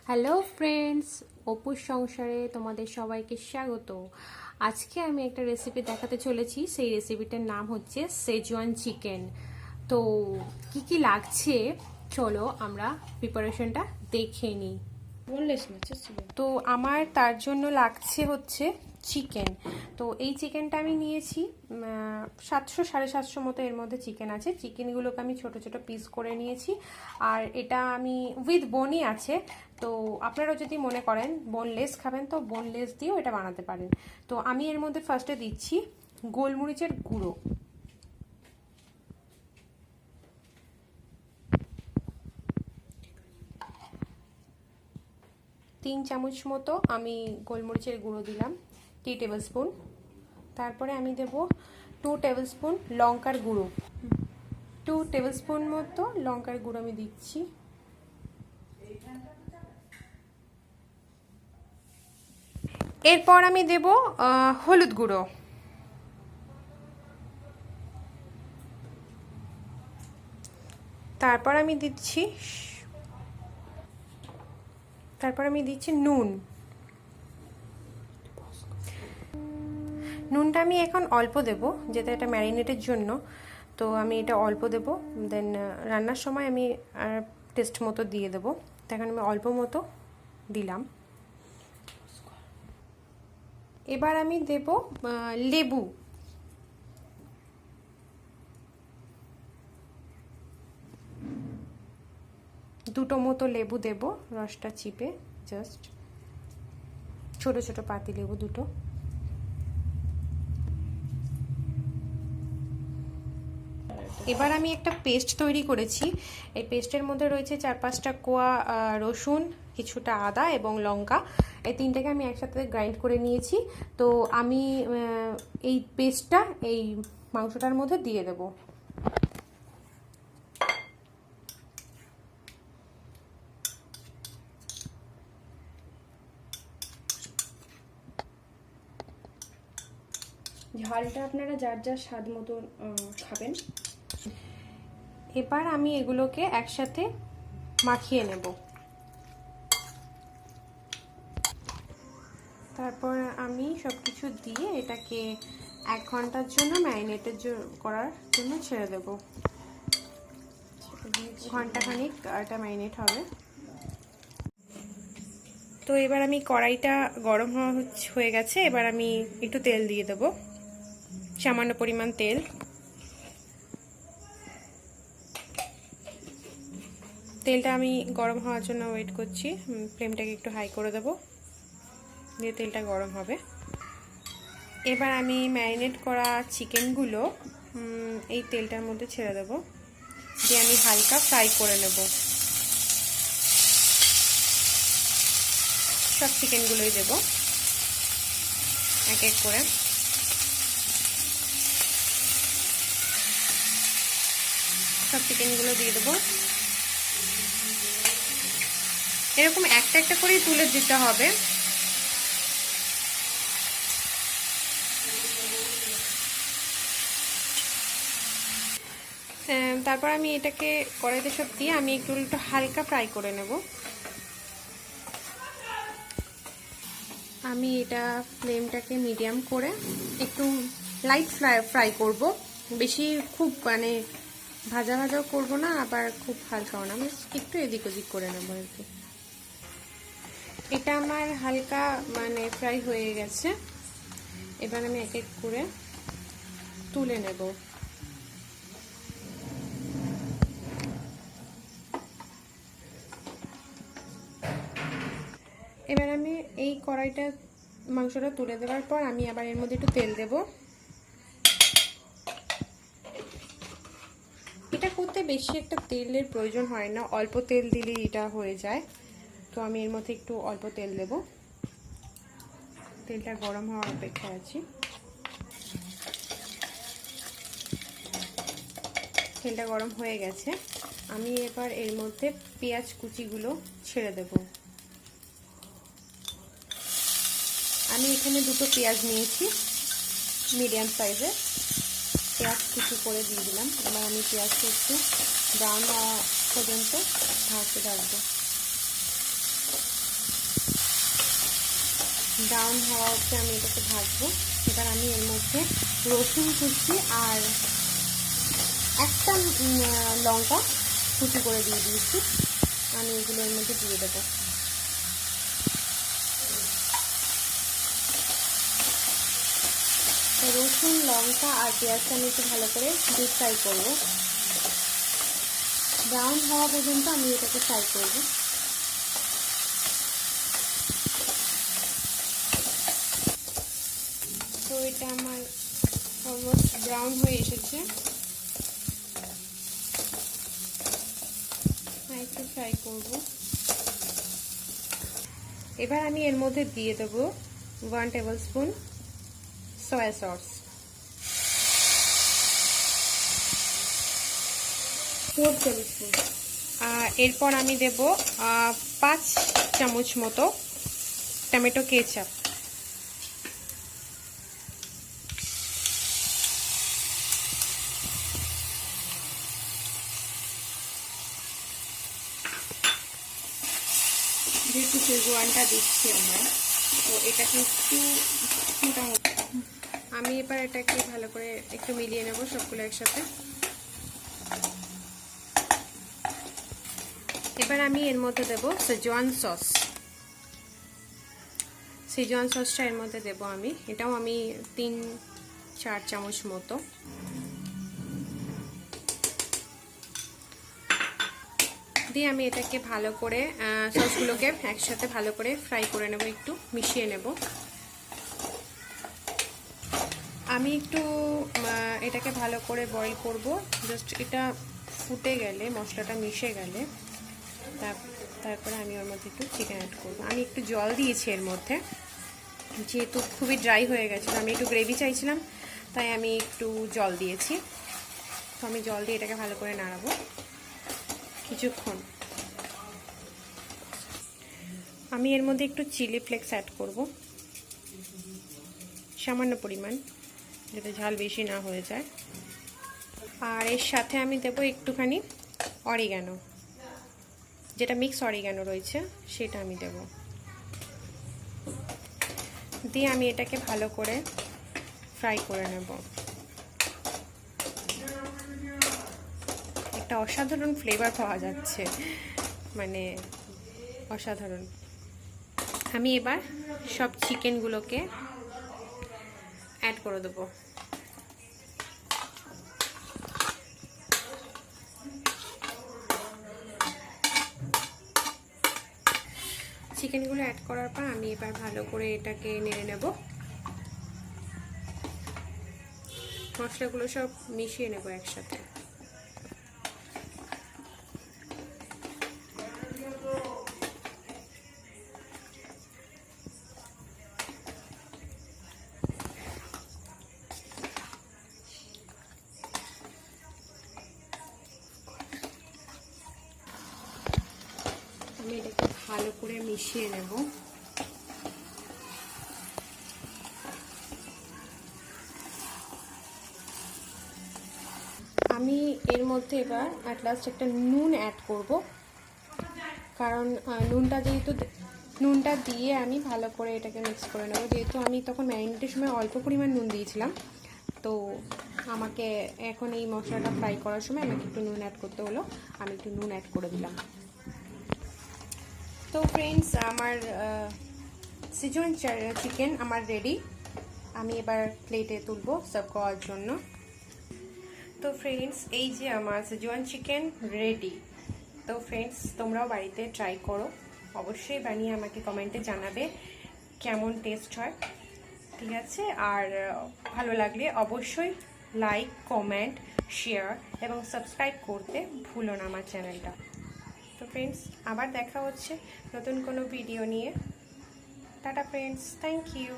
Hello friends, অপুর সংসারে তোমাদের সবাইকে স্বাগত। আজকে আমি একটা রেসিপি দেখাতে চলেছি। সেই রেসিপিটার নাম হচ্ছে শেজওয়ান চিকেন। তো কি কি লাগছে চলো আমরা প্রিপারেশনটা দেখে নিই। তো আমার তার জন্য লাগছে হচ্ছে চিকেন। তো এই চিকেনটা আমি নিয়েছি 700-750 মতো এর মধ্যে চিকেন আছে। চিকেনগুলোকে আমি ছোট ছোট পিস করে নিয়েছি, আর এটা আমি উইথ বোনই আছে। তো আপনারা যদি মনে করেন বোনলেস খাবেন তো বোনলেস দিয়েও এটা বানাতে পারেন। তো আমি এর মধ্যে ফার্স্টে দিচ্ছি গোলমরিচের গুঁড়ো। তিন চামচ মতো আমি গোলমরিচের গুঁড়ো দিলাম, 3 টেবিল স্পুন। তারপরে আমি দেব 2 টেবিল স্পুন লঙ্কার গুঁড়ো, 2 টেবিল স্পুন মতো লঙ্কার গুঁড়ো আমি দিচ্ছি। এরপর আমি দেব হলুদ গুঁড়ো, তারপর আমি দিচ্ছি নুন। নুনটা আমি এখন অল্প দেব, যেটা এটা ম্যারিনেটের জন্য। তো আমি এটা অল্প দেব, দেন রান্নার সময় আমি টেস্ট মতো দিয়ে দেবো। এখন আমি অল্প মতো দিলাম। এবার আমি দেব লেবু, দুটো মতো লেবু দেব, রসটা চিপে, জাস্ট ছোট ছোট পাতি লেবু দুটো। এবার আমি একটা পেস্ট তৈরি করেছি। এই পেস্টের মধ্যে রয়েছে 4-5টা কোয়া রসুন, কিছুটা আদা এবং লঙ্কা। এই তিনটাকে আমি একসাথে গ্রাইন্ড করে নিয়েছি। তো আমি এই পেস্টটা এই মাংসটার মধ্যে দিয়ে দেব। ঝালটা আপনারা যার যার স্বাদ মতো খাবেন। এবার আমি এগুলোকে একসাথে মাখিয়ে নেব। তারপর আমি সবকিছু দিয়ে এটাকে 1 ঘন্টার জন্য ম্যারিনেটের করার জন্য ছেড়ে দেব। ঘন্টাখানিক এটা ম্যারিনেট হবে। তো এবার আমি কড়াইটা গরম হয়ে গেছে। এবার আমি একটু তেল দিয়ে দেব, সামান্য পরিমাণ তেল। তেলটা আমি গরম হওয়ার জন্য ওয়েট করছি। ফ্লেমটাকে একটু হাই করে দেব, দিয়ে তেলটা গরম হবে। এবার আমি ম্যারিনেট করা চিকেনগুলো এই তেলটার মধ্যে ছেড়ে দেব, দিয়ে আমি হালকা ফ্রাই করে নেব। সব চিকেনগুলোই দেব এক এক করে। সব চিকেনগুলো দিয়ে দেবো। এরকম একটা একটা করেই তুলে দিতে হবে। তারপর আমি এটাকে কড়াইতে সব দিয়ে আমি একটু হালকা ফ্রাই করে নেব। আমি এটা ফ্লেমটাকে মিডিয়াম করে একটু লাইট ফ্রাই করব। বেশি খুব মানে ভাজা ভাজাও করব না, আবার খুব হালকাও না, আমি একটু এদিক ওদিক করে নেব আর কি। এটা আমার হালকা মানে ফ্রাই হয়ে গেছে। এবার আমি এক এক করে তুলে নেব। এবার আমি এই কড়াইটা মাংসটা তুলে দেওয়ার পর আমি আবার এর মধ্যে একটু তেল দেব। এটা করতে বেশি একটা তেলের প্রয়োজন হয় না, অল্প তেল দিলেই এটা হয়ে যায়। তো আমি এর মধ্যে একটু অল্প তেল দেব। তেলটা গরম হওয়ার অপেক্ষায় আছি। তেলটা গরম হয়ে গেছে। আমি এবার এর মধ্যে পেঁয়াজ কুচিগুলো ছেড়ে দেব। আমি এখানে দুটো পেঁয়াজ নিয়েছি, মিডিয়াম সাইজের। পেঁয়াজ কুচি করে দিয়ে দিলাম। এবার আমি পেঁয়াজটা একটু ব্রাউন হওয়া পর্যন্ত ভাজতে থাকবো। ব্রাউন হওয়া অবধি আমি এটাকে ভাজবো। এবার আমি এর মধ্যে রসুন কুচি আর একটা লঙ্কা কুচি করে দিয়ে দিয়েছি, আমি এগুলো এর মধ্যে দিয়ে দেবো। রসুন, লঙ্কা আর পেঁয়াজটা আমি একটু ভালো করে ডিপ ফ্রাই করবো, ব্রাউন হওয়া পর্যন্ত আমি এটাকে ফ্রাই করবো। তো এটা আমার অলমোস্ট ব্রাউন হয়ে এসেছে, একটু ফ্রাই করব। এবার আমি এর মধ্যে দিয়ে দেবো 1 table spoon soya sauce, 4 table spoon. এরপর আমি দেব 5 চামচ মতো টমেটো কেচাপ, যেহেতু শেজওয়ানটা দিচ্ছি আমরা, তো এটাকে একটু মোটামুটি আমি এবার এটাকে ভালো করে একটু মিলিয়ে নেব সবগুলো একসাথে। এবার আমি এর মধ্যে দেব শেজওয়ান সস, শেজওয়ান সসটা এর মধ্যে দেব আমি, এটাও আমি 3-4 চামচ মতো। দিয়ে আমি এটাকে ভালো করে সসগুলোকে একসাথে ভালো করে ফ্রাই করে নেব, একটু মিশিয়ে নেব। আমি একটু এটাকে ভালো করে বয়েল করব, জাস্ট এটা ফুটে গেলে, মশলাটা মিশে গেলে তারপরে আমি ওর মধ্যে একটু চিকেন অ্যাড করব। আমি একটু জল দিয়েছি এর মধ্যে, যেহেতু খুবই ড্রাই হয়ে গেছে, আমি একটু গ্রেভি চাইছিলাম, তাই আমি একটু জল দিয়েছি। তো আমি জল দিয়ে এটাকে ভালো করে নাড়াবো কিছুক্ষণ। আমি এর মধ্যে একটু চিলি ফ্লেক্স অ্যাড করব, সামান্য পরিমাণ, যাতে ঝাল বেশি না হয়ে যায়। আর এর সাথে আমি দেব একটুখানি অরিগ্যানো, যেটা মিক্স অরিগ্যানো রয়েছে সেটা আমি দেব। দিয়ে আমি এটাকে ভালো করে ফ্রাই করে নেব। একটা অসাধারণ ফ্লেভার পাওয়া যাচ্ছে, মানে অসাধারণ। আমি এবার সব চিকেনগুলোকে অ্যাড করে দেবো। চিকেনগুলো অ্যাড করার পর আমি এবার ভালো করে এটাকে নেড়ে নেব, মশলাগুলো সব মিশিয়ে নেব একসাথে। আমি এটাকে ভালো করে মিশিয়ে নেব। আমি এর মধ্যে এবার অ্যাট লাস্ট একটা নুন অ্যাড করব, কারণ নুনটা দিয়ে আমি ভালো করে এটাকে মিক্স করে নেব। যেহেতু আমি তখন ম্যারিনেটের সময় অল্প পরিমাণ নুন দিয়েছিলাম, তো আমাকে এখন এই মশলাটা ফ্রাই করার সময় আমাকে একটু নুন অ্যাড করতে হলো, আমি একটু নুন অ্যাড করে দিলাম। তো ফ্রেন্ডস, আমার শেজওয়ান চিকেন আমার রেডি। আমি এবার প্লেটে তুলবো সার্ভ করার জন্য। তো ফ্রেন্ডস, এই যে আমার শেজওয়ান চিকেন রেডি। তো ফ্রেন্ডস, তোমরাও বাড়িতে ট্রাই করো, অবশ্যই বানিয়ে আমাকে কমেন্টে জানাবে কেমন টেস্ট হয়, ঠিক আছে? আর ভালো লাগলে অবশ্যই লাইক, কমেন্ট, শেয়ার এবং সাবস্ক্রাইব করতে ভুলো না আমার চ্যানেলটা। তো ফ্রেন্ডস, আবার দেখা হচ্ছে নতুন কোনো ভিডিও নিয়ে। Tata friends, thank you.